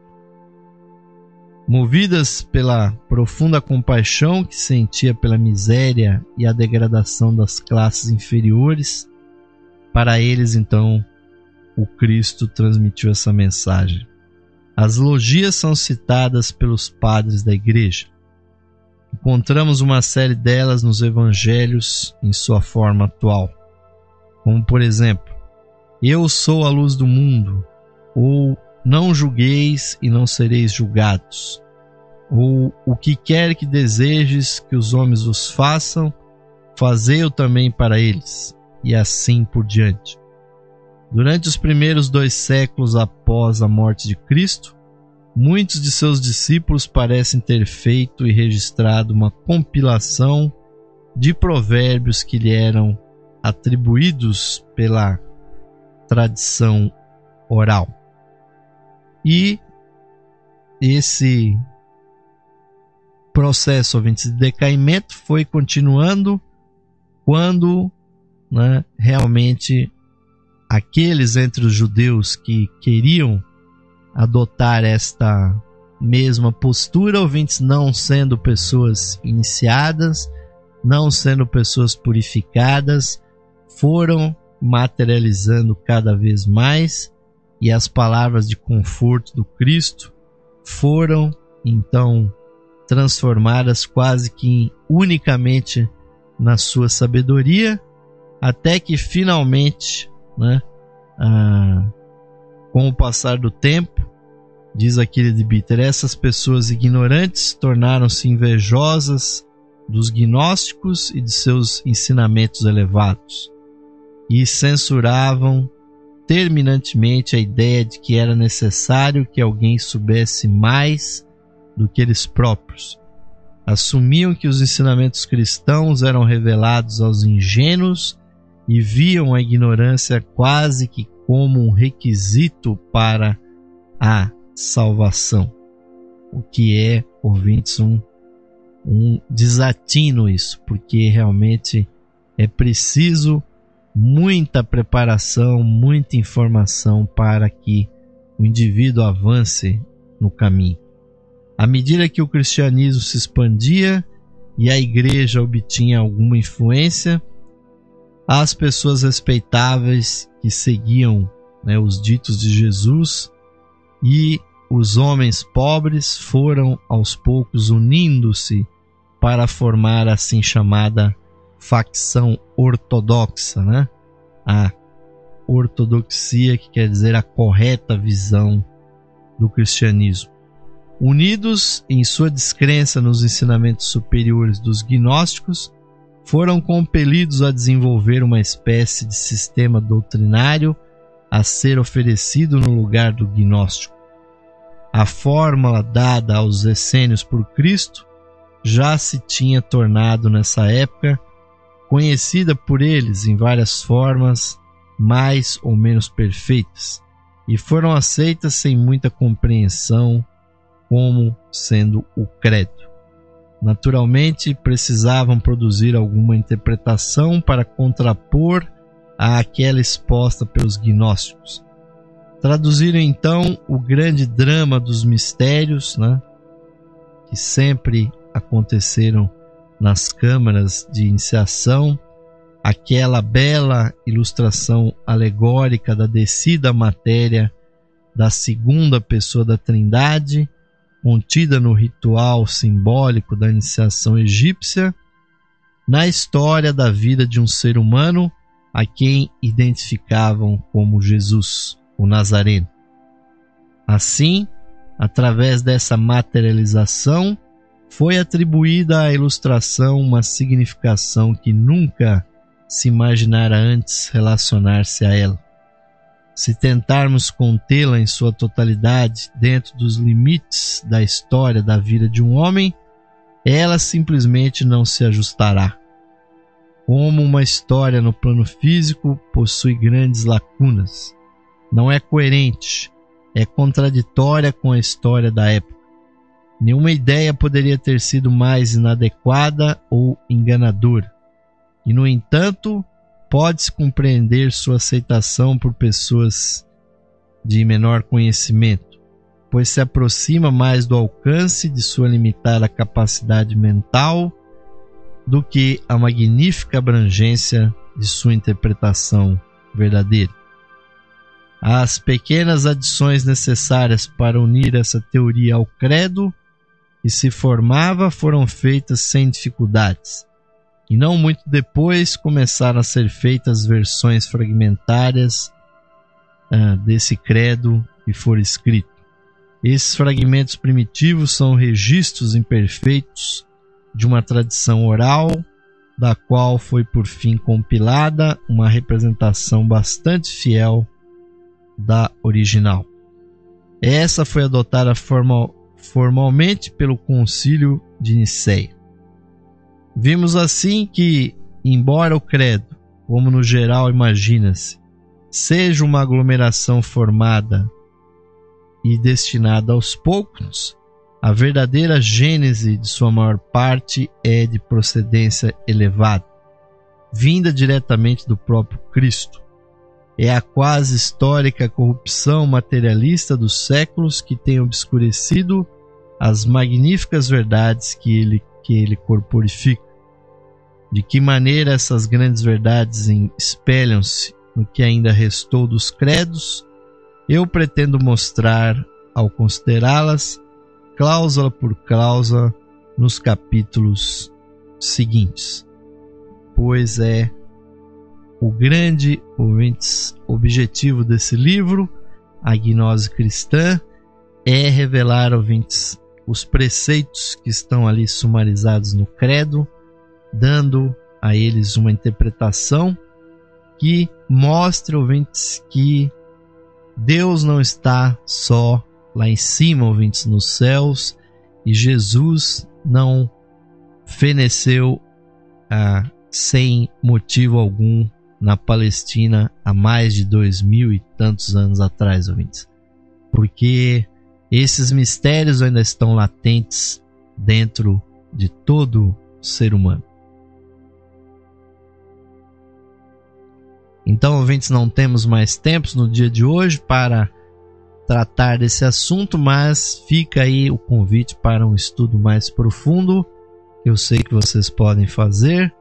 Movidas pela profunda compaixão que sentia pela miséria e a degradação das classes inferiores, para eles então o Cristo transmitiu essa mensagem. As logias são citadas pelos padres da igreja. Encontramos uma série delas nos evangelhos em sua forma atual, como por exemplo: eu sou a luz do mundo, ou não julgueis e não sereis julgados, ou o que quer que desejes que os homens vos façam, fazei-o também para eles, e assim por diante. Durante os primeiros 2 séculos após a morte de Cristo, muitos de seus discípulos parecem ter feito e registrado uma compilação de provérbios que lhe eram atribuídos pela tradição oral. E esse processo de decaimento foi continuando quando, realmente aqueles entre os judeus que queriam adotar esta mesma postura, ouvintes, não sendo pessoas iniciadas, não sendo pessoas purificadas, foram materializando cada vez mais, e as palavras de conforto do Cristo foram então transformadas quase que unicamente na sua sabedoria, até que finalmente, com o passar do tempo, diz aquele de Bitter, essas pessoas ignorantes tornaram-se invejosas dos gnósticos e de seus ensinamentos elevados, e censuravam terminantemente a ideia de que era necessário que alguém soubesse mais do que eles próprios. Assumiam que os ensinamentos cristãos eram revelados aos ingênuos e viam a ignorância quase que como um requisito para a salvação. O que é, ouvintes, um desatino isso, porque realmente é preciso muita preparação, muita informação para que o indivíduo avance no caminho. À medida que o cristianismo se expandia e a igreja obtinha alguma influência, as pessoas respeitáveis que seguiam os ditos de Jesus e os homens pobres foram aos poucos unindo-se para formar a assim chamada facção ortodoxa, a ortodoxia, que quer dizer a correta visão do cristianismo. Unidos em sua descrença nos ensinamentos superiores dos gnósticos, foram compelidos a desenvolver uma espécie de sistema doutrinário a ser oferecido no lugar do gnóstico. A fórmula dada aos essênios por Cristo já se tinha tornado nessa época conhecida por eles em várias formas mais ou menos perfeitas, e foram aceitas sem muita compreensão como sendo o credo. Naturalmente, precisavam produzir alguma interpretação para contrapor àquela exposta pelos gnósticos. Traduziram então o grande drama dos mistérios, que sempre aconteceram nas câmaras de iniciação, aquela bela ilustração alegórica da descida à matéria da segunda pessoa da Trindade, contida no ritual simbólico da iniciação egípcia, na história da vida de um ser humano a quem identificavam como Jesus, o Nazareno. Assim, através dessa materialização, foi atribuída à ilustração uma significação que nunca se imaginara antes relacionar-se a ela. Se tentarmos contê-la em sua totalidade dentro dos limites da história da vida de um homem, ela simplesmente não se ajustará. Como uma história no plano físico possui grandes lacunas, não é coerente, é contraditória com a história da época. Nenhuma ideia poderia ter sido mais inadequada ou enganadora. E, no entanto, pode-se compreender sua aceitação por pessoas de menor conhecimento, pois se aproxima mais do alcance de sua limitada capacidade mental do que a magnífica abrangência de sua interpretação verdadeira. As pequenas adições necessárias para unir essa teoria ao credo que se formava foram feitas sem dificuldades, e não muito depois começaram a ser feitas versões fragmentárias desse credo que for escrito. Esses fragmentos primitivos são registros imperfeitos de uma tradição oral, da qual foi por fim compilada uma representação bastante fiel da original. Essa foi adotada formalmente pelo Concílio de Nicéia. Vimos assim que, embora o credo, como no geral imagina-se, seja uma aglomeração formada e destinada aos poucos, a verdadeira gênese de sua maior parte é de procedência elevada, vinda diretamente do próprio Cristo. É a quase histórica corrupção materialista dos séculos que tem obscurecido as magníficas verdades que ele corporifica. De que maneira essas grandes verdades espelham-se no que ainda restou dos credos, eu pretendo mostrar ao considerá-las cláusula por cláusula nos capítulos seguintes, pois é o grande objetivo desse livro, a gnose cristã, é revelar, ouvintes, os preceitos que estão ali sumarizados no credo, dando a eles uma interpretação que mostre, ouvintes, que Deus não está só lá em cima, ouvintes, nos céus, e Jesus não feneceu sem motivo algum na Palestina há mais de 2000 e tantos anos atrás, ouvintes, porque esses mistérios ainda estão latentes dentro de todo ser humano. Então, ouvintes, não temos mais tempos no dia de hoje para tratar desse assunto, mas fica aí o convite para um estudo mais profundo, que eu sei que vocês podem fazer,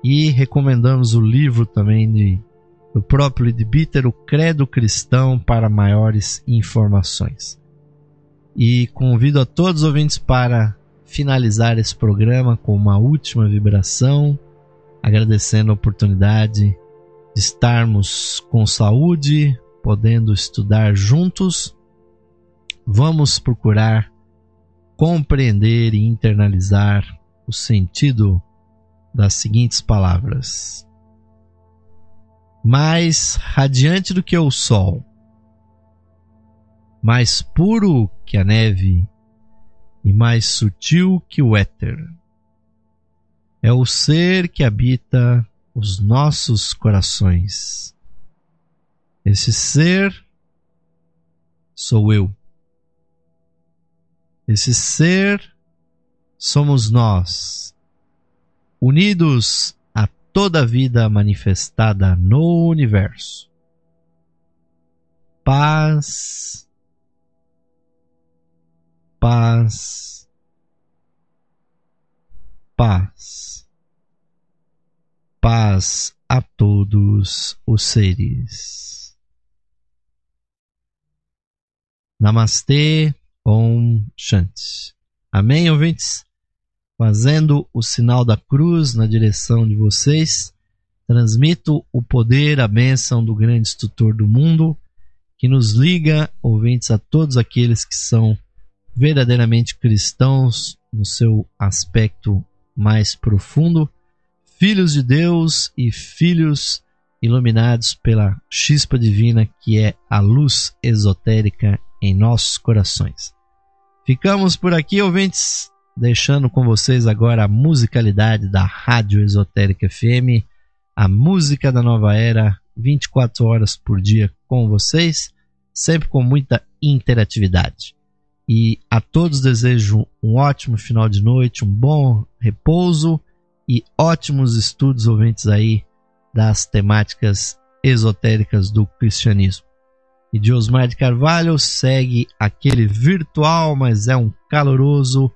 e recomendamos o livro também do próprio Leadbeater, O Credo Cristão, para maiores informações. E convido a todos os ouvintes para finalizar esse programa com uma última vibração, agradecendo a oportunidade de estarmos com saúde, podendo estudar juntos. Vamos procurar compreender e internalizar o sentido das seguintes palavras: mais radiante do que o sol, mais puro que a neve e mais sutil que o éter, é o ser que habita os nossos corações. Esse ser sou eu. Esse ser somos nós, unidos a toda a vida manifestada no universo. Paz, paz, paz, paz a todos os seres. Namastê, Om Shanti. Amém, ouvintes? Fazendo o sinal da cruz na direção de vocês, transmito o poder, a bênção do grande instrutor do mundo, que nos liga, ouvintes, a todos aqueles que são verdadeiramente cristãos no seu aspecto mais profundo, filhos de Deus e filhos iluminados pela chispa divina que é a luz esotérica em nossos corações. Ficamos por aqui, ouvintes, deixando com vocês agora a musicalidade da Rádio Esotérica FM, a música da nova era, 24 horas por dia com vocês, sempre com muita interatividade. E a todos desejo um ótimo final de noite, um bom repouso e ótimos estudos, ouvintes aí, das temáticas esotéricas do cristianismo. E de Osmar de Carvalho segue aquele virtual, mas é um caloroso,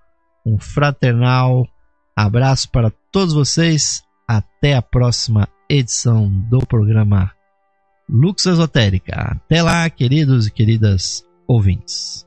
um fraternal abraço para todos vocês. Até a próxima edição do programa Lux Esotérica. Até lá, queridos e queridas ouvintes.